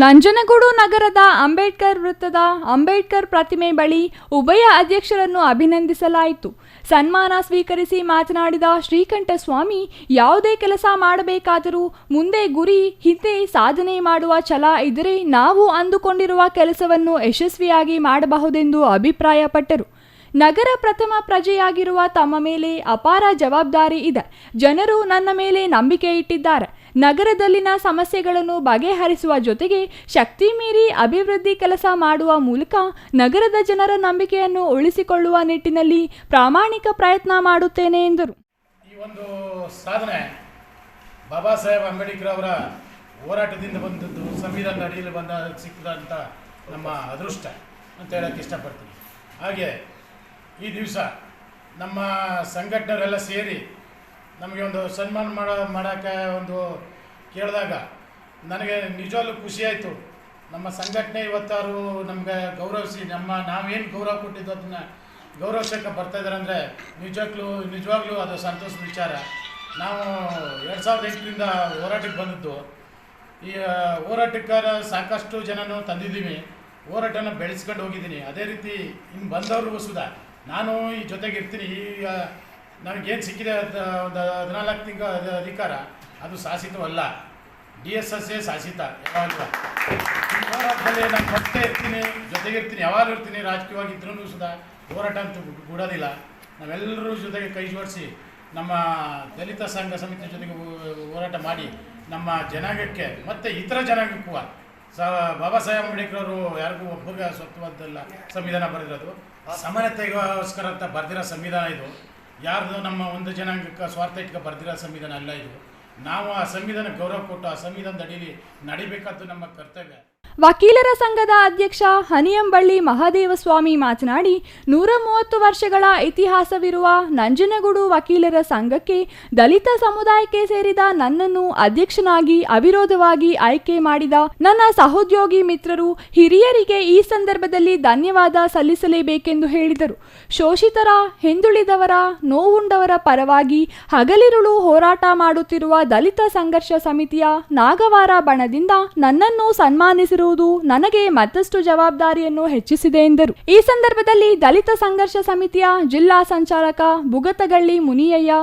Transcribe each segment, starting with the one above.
ನಂಜನಗೂಡು ನಗರದ ಅಂಬೇಡ್ಕರ್ ವೃತ್ತದ ಅಂಬೇಡ್ಕರ್ ಪ್ರತಿಮೆ ಬಳಿ ಉಭಯ ಅಧ್ಯಕ್ಷರನ್ನು ಅಭಿನಂದಿಸಲಾಯಿತು. ಸನ್ಮಾನ ಸ್ವೀಕರಿಸಿ ಮಾತನಾಡಿದ ಶ್ರೀಕಂಠಸ್ವಾಮಿ, ಯಾವುದೇ ಕೆಲಸ ಮಾಡಬೇಕಾದರೂ ಮುಂದೆ ಗುರಿ, ಹಿಂದೆ ಸಾಧನೆ ಮಾಡುವ ಛಲ ಇದ್ದರೆ ನಾವು ಅಂದುಕೊಂಡಿರುವ ಕೆಲಸವನ್ನು ಯಶಸ್ವಿಯಾಗಿ ಮಾಡಬಹುದೆಂದು ಅಭಿಪ್ರಾಯಪಟ್ಟರು. ನಗರ ಪ್ರಥಮ ಪ್ರಜೆಯಾಗಿರುವ ತಮ್ಮ ಮೇಲೆ ಅಪಾರ ಜವಾಬ್ದಾರಿ ಇದೆ. ಜನರು ನನ್ನ ಮೇಲೆ ನಂಬಿಕೆ ಇಟ್ಟಿದ್ದಾರೆ. ನಗರದಲ್ಲಿನ ಸಮಸ್ಯೆಗಳನ್ನು ಬಗೆಹರಿಸುವ ಜೊತೆಗೆ ಶಕ್ತಿ ಮೀರಿ ಅಭಿವೃದ್ಧಿ ಕೆಲಸ ಮಾಡುವ ಮೂಲಕ ನಗರದ ಜನರ ನಂಬಿಕೆಯನ್ನು ಉಳಿಸಿಕೊಳ್ಳುವ ನಿಟ್ಟಿನಲ್ಲಿ ಪ್ರಾಮಾಣಿಕ ಪ್ರಯತ್ನ ಮಾಡುತ್ತೇನೆ ಎಂದರು. ಈ ಒಂದು ಸಾಧನೆ ಬಾಬಾ ಸಾಹೇಬ್ ಅಂಬೇಡ್ಕರ್ ಅವರ ಹೋರಾಟದಿಂದ ಬಂದದ್ದು, ಸಂವಿಧಾನದ ಅಡಿಯಲ್ಲಿ ಬಂದ ಸಿಕ್ಕಿದಂಥ ನಮ್ಮ ಅದೃಷ್ಟ ಅಂತ ಹೇಳೋಕ್ಕೆ ಇಷ್ಟಪಡ್ತೀನಿ. ಹಾಗೆ ಈ ದಿವಸ ನಮ್ಮ ಸಂಘಟನೆಯವರೆಲ್ಲ ಸೇರಿ ನಮಗೆ ಒಂದು ಸನ್ಮಾನ ಮಾಡೋಕ್ಕೆ ಒಂದು ಕೇಳಿದಾಗ ನನಗೆ ನಿಜವಾಗ್ಲೂ ಖುಷಿಯಾಯಿತು. ನಮ್ಮ ಸಂಘಟನೆ ಇವತ್ತಾರು ನಮಗೆ ಗೌರವಿಸಿ ನಾವೇನು ಗೌರವ ಕೊಟ್ಟಿದ್ದು ಅದನ್ನು ಗೌರವಿಸೋಕ್ಕೆ ಬರ್ತಾಯಿದ್ದಾರೆ ಅಂದರೆ ನಿಜವಾಗ್ಲೂ ಅದು ಸಂತೋಷದ ವಿಚಾರ. ನಾವು 2008ರಿಂದ ಹೋರಾಟಕ್ಕೆ ಬಂದದ್ದು. ಈ ಹೋರಾಟಕ್ಕೆ ಸಾಕಷ್ಟು ಜನನೂ ತಂದಿದ್ದೀವಿ, ಹೋರಾಟನ ಬೆಳೆಸ್ಕೊಂಡು ಹೋಗಿದ್ದೀನಿ. ಅದೇ ರೀತಿ ಇನ್ನು ಬಂದವ್ರಿಗೂ ಸುಧಾ ನಾನು ಈ ಜೊತೆಗೆ ಇರ್ತೀನಿ. ಈಗ ನನಗೇನು ಸಿಕ್ಕಿದೆ ಒಂದು 14 ತಿಂಗಳ ಅಧಿಕಾರ, ಅದು ಶಾಸಿತವಲ್ಲ, DSS ಶಾಸಿತ. ಯಾವಾಗಲೂ ಈ ಹೋರಾಟದಲ್ಲಿ ನಾನು ಮತ್ತೆ ಇರ್ತೀನಿ, ಜೊತೆಗಿರ್ತೀನಿ, ಯಾವಾಗಲೂ ಇರ್ತೀನಿ. ರಾಜಕೀಯವಾಗಿದ್ರೂ ಸುಧಾ ಹೋರಾಟ ಅಂತೂ ಬಿಡೋದಿಲ್ಲ. ನಾವೆಲ್ಲರೂ ಜೊತೆಗೆ ಕೈ ಜೋಡಿಸಿ ನಮ್ಮ ದಲಿತ ಸಂಘ ಸಮಿತಿ ಜೊತೆಗೆ ಹೋರಾಟ ಮಾಡಿ ನಮ್ಮ ಜನಾಂಗಕ್ಕೆ ಮತ್ತು ಇತರ ಜನಾಂಗಕ್ಕೂ ಬಾಬಾ ಸಾಹೇಬ್ ಅಂಬೇಡ್ಕರ್ ಅವರು ಯಾರಿಗೂ ಒಬ್ಬರಿಗೆ ಸ್ವತ್ತವಾದ್ದಲ್ಲ ಸಂವಿಧಾನ ಬರೆದಿರೋದು, ಸಮಾನತೆಗೋಸ್ಕರ ಅಂತ ಬರೆದಿರೋ ಸಂವಿಧಾನ ಇದು. ಯಾರ್ದು ನಮ್ಮ ಒಂದು ಜನಾಂಗಕ್ಕೆ ಸ್ವಾರ್ಥಕ್ಕೆ ಬರೆದಿರೋ ಸಂವಿಧಾನ ಅಲ್ಲ ಇದು. ನಾವು ಆ ಸಂವಿಧಾನ ಗೌರವ ಕೊಟ್ಟು ಆ ಸಂವಿಧಾನದ ಅಡಿಯಲ್ಲಿ ನಡಿಬೇಕಾದ್ದು ನಮ್ಮ ಕರ್ತವ್ಯ. ವಕೀಲರ ಸಂಘದ ಅಧ್ಯಕ್ಷ ಹನಿಯಂಬಳ್ಳಿ ಮಹಾದೇವಸ್ವಾಮಿ ಮಾತನಾಡಿ, 130 ವರ್ಷಗಳ ಇತಿಹಾಸವಿರುವ ನಂಜನಗೂಡು ವಕೀಲರ ಸಂಘಕ್ಕೆ ದಲಿತ ಸಮುದಾಯಕ್ಕೆ ಸೇರಿದ ನನ್ನನ್ನು ಅಧ್ಯಕ್ಷನಾಗಿ ಅವಿರೋಧವಾಗಿ ಆಯ್ಕೆ ಮಾಡಿದ ನನ್ನ ಸಹೋದ್ಯೋಗಿ ಮಿತ್ರರು, ಹಿರಿಯರಿಗೆ ಈ ಸಂದರ್ಭದಲ್ಲಿ ಧನ್ಯವಾದ ಸಲ್ಲಿಸಲೇಬೇಕೆಂದು ಹೇಳಿದರು. ಶೋಷಿತರ, ಹಿಂದುಳಿದವರ, ನೋವುಂಡವರ ಪರವಾಗಿ ಹಗಲಿರುಳು ಹೋರಾಟ ಮಾಡುತ್ತಿರುವ ದಲಿತ ಸಂಘರ್ಷ ಸಮಿತಿಯ ನಾಗವಾರ ಬಣದಿಂದ ನನ್ನನ್ನು ಸನ್ಮಾನಿಸಿರುವುದು ನನಗೆ ಮತ್ತಷ್ಟು ಜವಾಬ್ದಾರಿಯನ್ನು ಹೆಚ್ಚಿಸಿದೆ ಎಂದರು. ಈ ಸಂದರ್ಭದಲ್ಲಿ ದಲಿತ ಸಂಘರ್ಷ ಸಮಿತಿಯ ಜಿಲ್ಲಾ ಸಂಚಾಲಕ ಬುಗತಗಳ್ಳಿ ಮುನಿಯಯ್ಯ,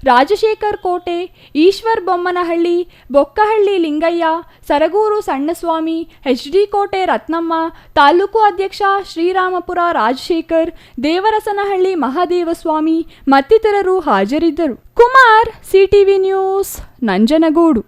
ರಾಜಶೇಖರ್ ಕೋಟೆ, ಈಶ್ವರ್ ಬೊಮ್ಮನಹಳ್ಳಿ, ಬೊಕ್ಕಹಳ್ಳಿ ಲಿಂಗಯ್ಯ, ಸರಗೂರು ಸಣ್ಣಸ್ವಾಮಿ, HD ಕೋಟೆ ರತ್ನಮ್ಮ, ತಾಲೂಕು ಅಧ್ಯಕ್ಷ ಶ್ರೀರಾಮಪುರ ರಾಜಶೇಖರ್, ದೇವರಸನಹಳ್ಳಿ ಮಹಾದೇವಸ್ವಾಮಿ ಮತ್ತಿತರರು ಹಾಜರಿದ್ದರು. Kumar, CTV news, Nanjangud.